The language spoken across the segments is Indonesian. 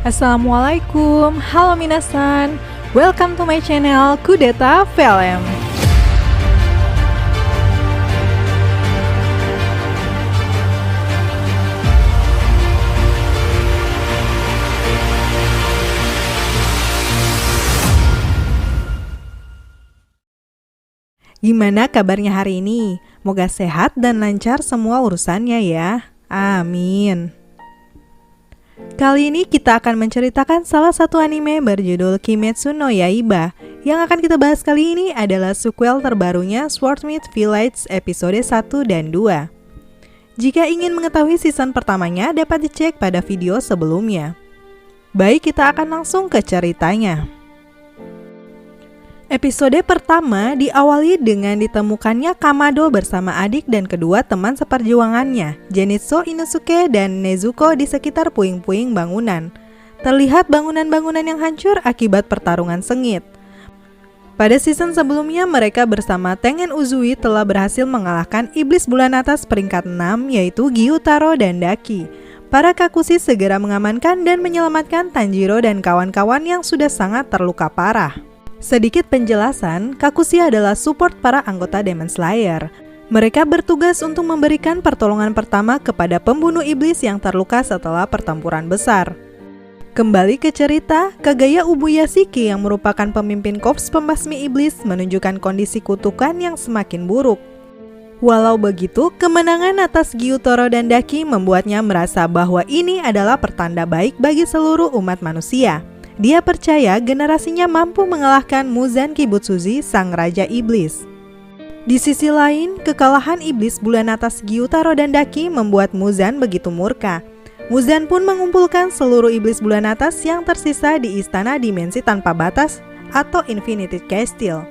Assalamualaikum, halo minasan, welcome to my channel Kudeta Film. Gimana kabarnya hari ini? Moga sehat dan lancar semua urusannya ya. Amin. Kali ini kita akan menceritakan salah satu anime berjudul Kimetsu no Yaiba. Yang akan kita bahas kali ini adalah sequel terbarunya Swordsmith Village episode 1 dan 2. Jika ingin mengetahui season pertamanya dapat dicek pada video sebelumnya. Baik, kita akan langsung ke ceritanya. Episode pertama diawali dengan ditemukannya Kamado bersama adik dan kedua teman seperjuangannya, Zenitsu Inosuke dan Nezuko di sekitar puing-puing bangunan. Terlihat bangunan-bangunan yang hancur akibat pertarungan sengit. Pada season sebelumnya mereka bersama Tengen Uzui telah berhasil mengalahkan iblis bulan atas peringkat 6 yaitu Gyutaro dan Daki. Para Kakushi segera mengamankan dan menyelamatkan Tanjiro dan kawan-kawan yang sudah sangat terluka parah. Sedikit penjelasan, Kakushi adalah support para anggota Demon Slayer. Mereka bertugas untuk memberikan pertolongan pertama kepada pembunuh iblis yang terluka setelah pertempuran besar. Kembali ke cerita, Kagaya Ubuyashiki yang merupakan pemimpin korps pembasmi iblis menunjukkan kondisi kutukan yang semakin buruk. Walau begitu, kemenangan atas Gyutaro dan Daki membuatnya merasa bahwa ini adalah pertanda baik bagi seluruh umat manusia. Dia percaya generasinya mampu mengalahkan Muzan Kibutsuji, sang raja iblis. Di sisi lain, kekalahan iblis bulan atas Gyutaro dan Daki membuat Muzan begitu murka. Muzan pun mengumpulkan seluruh iblis bulan atas yang tersisa di istana dimensi tanpa batas atau Infinity Castle.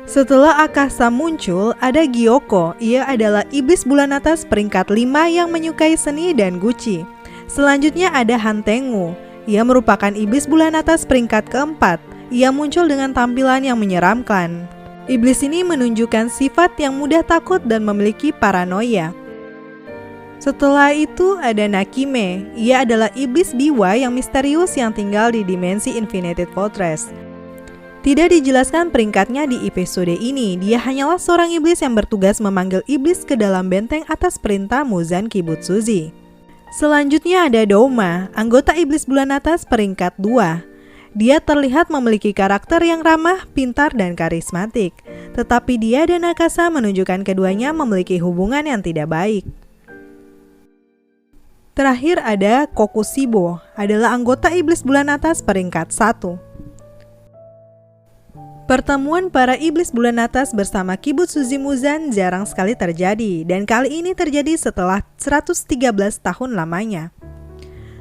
Setelah Akasa muncul, ada Gyoko. Ia adalah iblis bulan atas peringkat 5 yang menyukai seni dan guci. Selanjutnya ada Hantengu. Ia merupakan iblis bulan atas peringkat keempat. Ia muncul dengan tampilan yang menyeramkan. Iblis ini menunjukkan sifat yang mudah takut dan memiliki paranoia. Setelah itu ada Nakime. Ia adalah iblis biwa yang misterius yang tinggal di dimensi Infinite Fortress. Tidak dijelaskan peringkatnya di episode ini. Dia hanyalah seorang iblis yang bertugas memanggil iblis ke dalam benteng atas perintah Muzan Kibutsuji. Selanjutnya ada Douma, anggota iblis bulan atas peringkat 2. Dia terlihat memiliki karakter yang ramah, pintar, dan karismatik. Tetapi dia dan Akasa menunjukkan keduanya memiliki hubungan yang tidak baik. Terakhir ada Kokushibo, adalah anggota iblis bulan atas peringkat 1. Pertemuan para iblis bulan atas bersama Kibutsuji Muzan jarang sekali terjadi, dan kali ini terjadi setelah 113 tahun lamanya.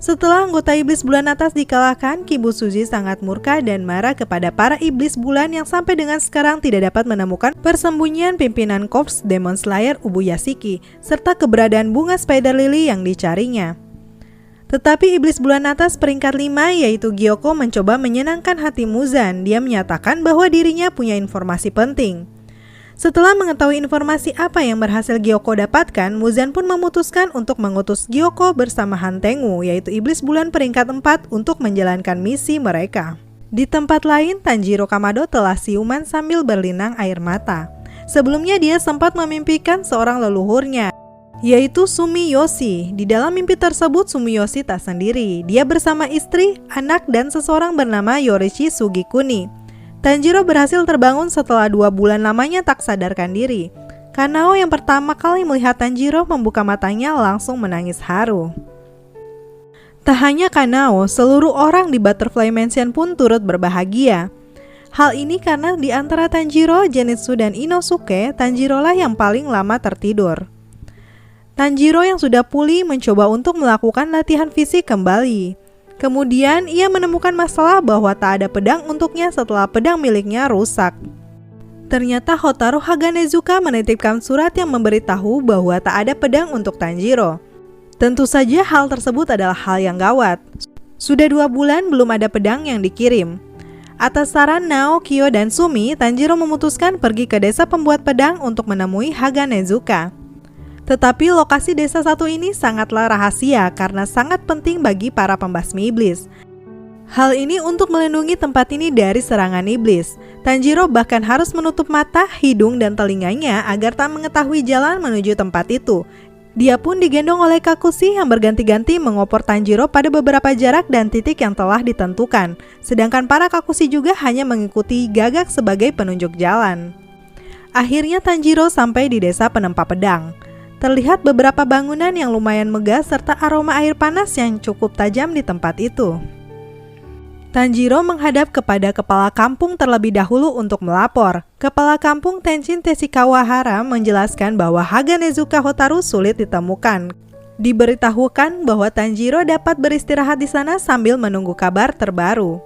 Setelah anggota iblis bulan atas dikalahkan, Kibutsuji sangat murka dan marah kepada para iblis bulan yang sampai dengan sekarang tidak dapat menemukan persembunyian pimpinan korps Demon Slayer Ubuyashiki, serta keberadaan bunga Spider Lily yang dicarinya. Tetapi iblis bulan atas peringkat 5 yaitu Gyoko mencoba menyenangkan hati Muzan. Dia menyatakan bahwa dirinya punya informasi penting. Setelah mengetahui informasi apa yang berhasil Gyoko dapatkan, Muzan pun memutuskan untuk mengutus Gyoko bersama Hantengu yaitu iblis bulan peringkat 4 untuk menjalankan misi mereka. Di tempat lain, Tanjiro Kamado telah siuman sambil berlinang air mata. Sebelumnya dia sempat memimpikan seorang leluhurnya, yaitu Sumiyoshi. Di dalam mimpi tersebut Sumiyoshi tak sendiri. Dia bersama istri, anak, dan seseorang bernama Yorishi Sugikuni. Tanjiro berhasil terbangun setelah 2 bulan lamanya tak sadarkan diri. Kanao yang pertama kali melihat Tanjiro membuka matanya langsung menangis haru. Tak hanya Kanao, seluruh orang di Butterfly Mansion pun turut berbahagia. Hal ini karena di antara Tanjiro, Zenitsu, dan Inosuke, Tanjiro lah yang paling lama tertidur. Tanjiro yang sudah pulih mencoba untuk melakukan latihan fisik kembali. Kemudian ia menemukan masalah bahwa tak ada pedang untuknya setelah pedang miliknya rusak. Ternyata Hotaru Haganezuka menitipkan surat yang memberitahu bahwa tak ada pedang untuk Tanjiro. Tentu saja hal tersebut adalah hal yang gawat. Sudah 2 bulan belum ada pedang yang dikirim. Atas saran Nao, Kyo, dan Sumi, Tanjiro memutuskan pergi ke desa pembuat pedang untuk menemui Haganezuka. Tetapi lokasi desa satu ini sangatlah rahasia karena sangat penting bagi para pembasmi iblis. Hal ini untuk melindungi tempat ini dari serangan iblis. Tanjiro bahkan harus menutup mata, hidung, dan telinganya agar tak mengetahui jalan menuju tempat itu. Dia pun digendong oleh Kakushi yang berganti-ganti mengopor Tanjiro pada beberapa jarak dan titik yang telah ditentukan. Sedangkan para Kakushi juga hanya mengikuti Gagak sebagai penunjuk jalan. Akhirnya Tanjiro sampai di desa penempa pedang. Terlihat beberapa bangunan yang lumayan megah serta aroma air panas yang cukup tajam di tempat itu. Tanjiro menghadap kepada kepala kampung terlebih dahulu untuk melapor. Kepala kampung Tenshin Teshikawahara menjelaskan bahwa Haganezuka Hotaru sulit ditemukan. Diberitahukan bahwa Tanjiro dapat beristirahat di sana sambil menunggu kabar terbaru.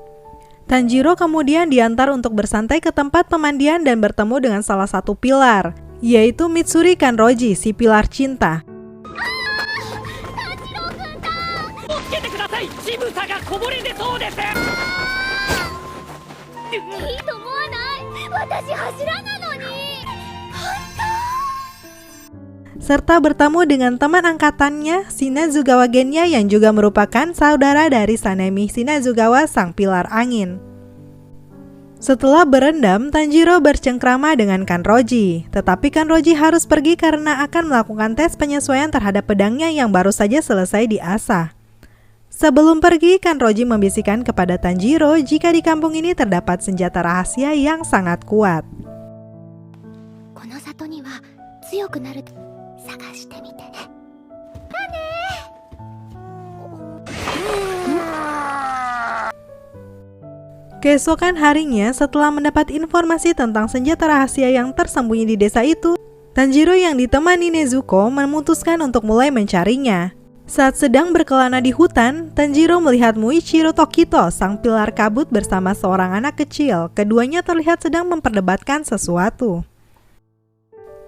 Tanjiro kemudian diantar untuk bersantai ke tempat pemandian dan bertemu dengan salah satu pilar, yaitu Mitsuri Kanroji, si pilar cinta. Serta bertemu dengan teman angkatannya, Shinazugawa Genya, yang juga merupakan saudara dari Sanemi Shinazugawa, sang pilar angin. Setelah berendam, Tanjiro bercengkrama dengan Kanroji. Tetapi Kanroji harus pergi karena akan melakukan tes penyesuaian terhadap pedangnya yang baru saja selesai diasah. Sebelum pergi, Kanroji membisikkan kepada Tanjiro jika di kampung ini terdapat senjata rahasia yang sangat kuat. Keesokan harinya, setelah mendapat informasi tentang senjata rahasia yang tersembunyi di desa itu, Tanjiro yang ditemani Nezuko memutuskan untuk mulai mencarinya. Saat sedang berkelana di hutan, Tanjiro melihat Muichiro Tokito, sang pilar kabut, bersama seorang anak kecil. Keduanya terlihat sedang memperdebatkan sesuatu.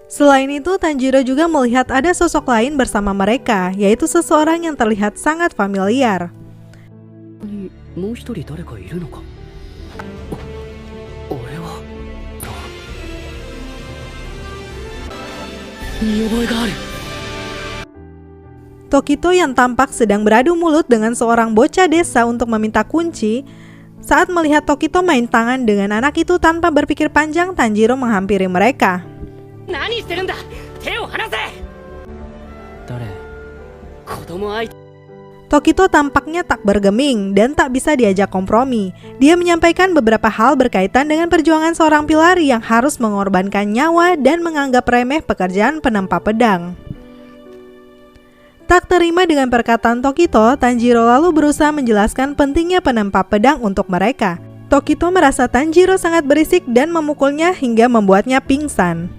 Selain itu, Tanjiro juga melihat ada sosok lain bersama mereka, yaitu seseorang yang terlihat sangat familiar. Tokito yang tampak sedang beradu mulut dengan seorang bocah desa untuk meminta kunci. Saat melihat Tokito main tangan dengan anak itu tanpa berpikir panjang, Tanjiro menghampiri mereka. Tokito tampaknya tak bergeming dan tak bisa diajak kompromi. Dia menyampaikan beberapa hal berkaitan dengan perjuangan seorang pilar yang harus mengorbankan nyawa dan menganggap remeh pekerjaan penempa pedang. Tak terima dengan perkataan Tokito, Tanjiro lalu berusaha menjelaskan pentingnya penempa pedang untuk mereka. Tokito merasa Tanjiro sangat berisik dan memukulnya hingga membuatnya pingsan.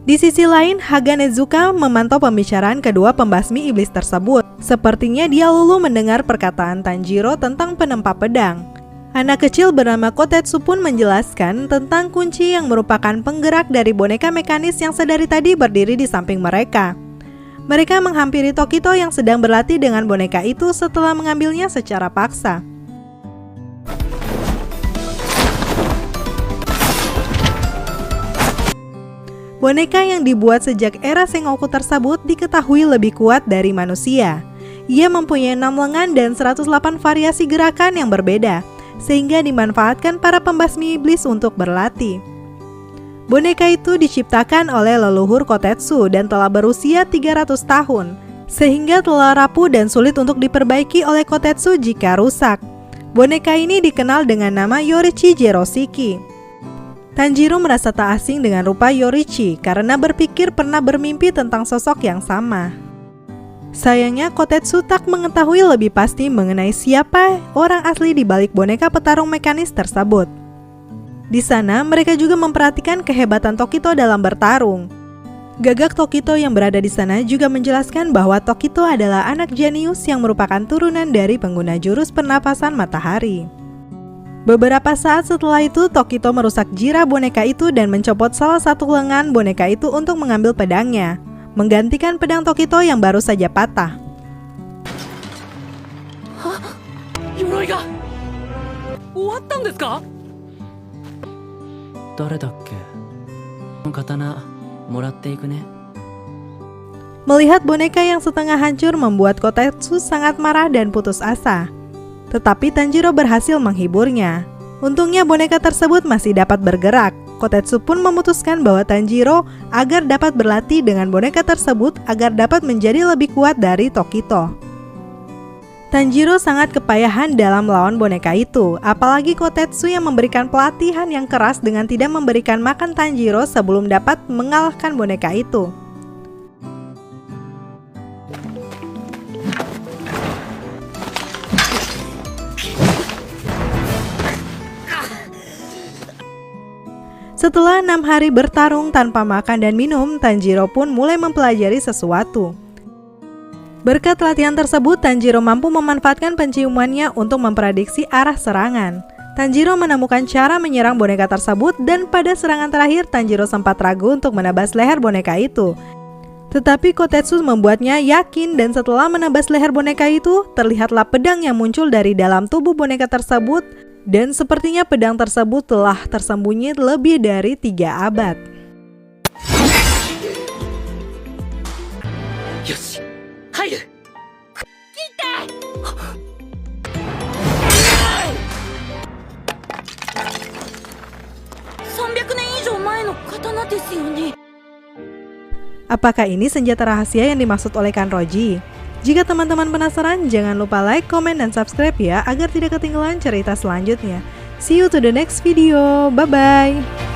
Di sisi lain, Haganezuka memantau pembicaraan kedua pembasmi iblis tersebut. Sepertinya dia lulu mendengar perkataan Tanjiro tentang penempa pedang. Anak kecil bernama Kotetsu pun menjelaskan tentang kunci yang merupakan penggerak dari boneka mekanis yang sedari tadi berdiri di samping mereka. Mereka menghampiri Tokito yang sedang berlatih dengan boneka itu setelah mengambilnya secara paksa. Boneka yang dibuat sejak era Sengoku tersebut diketahui lebih kuat dari manusia. Ia mempunyai 6 lengan dan 108 variasi gerakan yang berbeda, sehingga dimanfaatkan para pembasmi iblis untuk berlatih. Boneka itu diciptakan oleh leluhur Kotetsu dan telah berusia 300 tahun, sehingga telah rapuh dan sulit untuk diperbaiki oleh Kotetsu jika rusak. Boneka ini dikenal dengan nama Yorichi Jeroshiki. Tanjiro merasa tak asing dengan rupa Yorichi karena berpikir pernah bermimpi tentang sosok yang sama. Sayangnya Kotetsu tak mengetahui lebih pasti mengenai siapa orang asli di balik boneka petarung mekanis tersebut. Di sana mereka juga memperhatikan kehebatan Tokito dalam bertarung. Gagak Tokito yang berada di sana juga menjelaskan bahwa Tokito adalah anak jenius yang merupakan turunan dari pengguna jurus pernapasan matahari. Beberapa saat setelah itu, Tokito merusak jira boneka itu dan mencopot salah satu lengan boneka itu untuk mengambil pedangnya, menggantikan pedang Tokito yang baru saja patah. いが終わったんですか？誰だっけ？刀もらっていくね。Melihat boneka yang setengah hancur membuat Kotetsu sangat marah dan putus asa. Tetapi Tanjiro berhasil menghiburnya. Untungnya boneka tersebut masih dapat bergerak. Kotetsu pun memutuskan bahwa Tanjiro agar dapat berlatih dengan boneka tersebut agar dapat menjadi lebih kuat dari Tokito. Tanjiro sangat kepayahan dalam melawan boneka itu, apalagi Kotetsu yang memberikan pelatihan yang keras dengan tidak memberikan makan Tanjiro sebelum dapat mengalahkan boneka itu. Setelah 6 hari bertarung tanpa makan dan minum, Tanjiro pun mulai mempelajari sesuatu. Berkat latihan tersebut, Tanjiro mampu memanfaatkan penciumannya untuk memprediksi arah serangan. Tanjiro menemukan cara menyerang boneka tersebut dan pada serangan terakhir, Tanjiro sempat ragu untuk menebas leher boneka itu. Tetapi Kotetsu membuatnya yakin dan setelah menebas leher boneka itu, terlihatlah pedang yang muncul dari dalam tubuh boneka tersebut. Dan sepertinya pedang tersebut telah tersembunyi lebih dari 3 abad. Yoshi, hairu. Kita. Apakah ini senjata rahasia yang dimaksud oleh Kanroji? Jika teman-teman penasaran, jangan lupa like, komen, dan subscribe ya agar tidak ketinggalan cerita selanjutnya. See you to the next video. Bye-bye.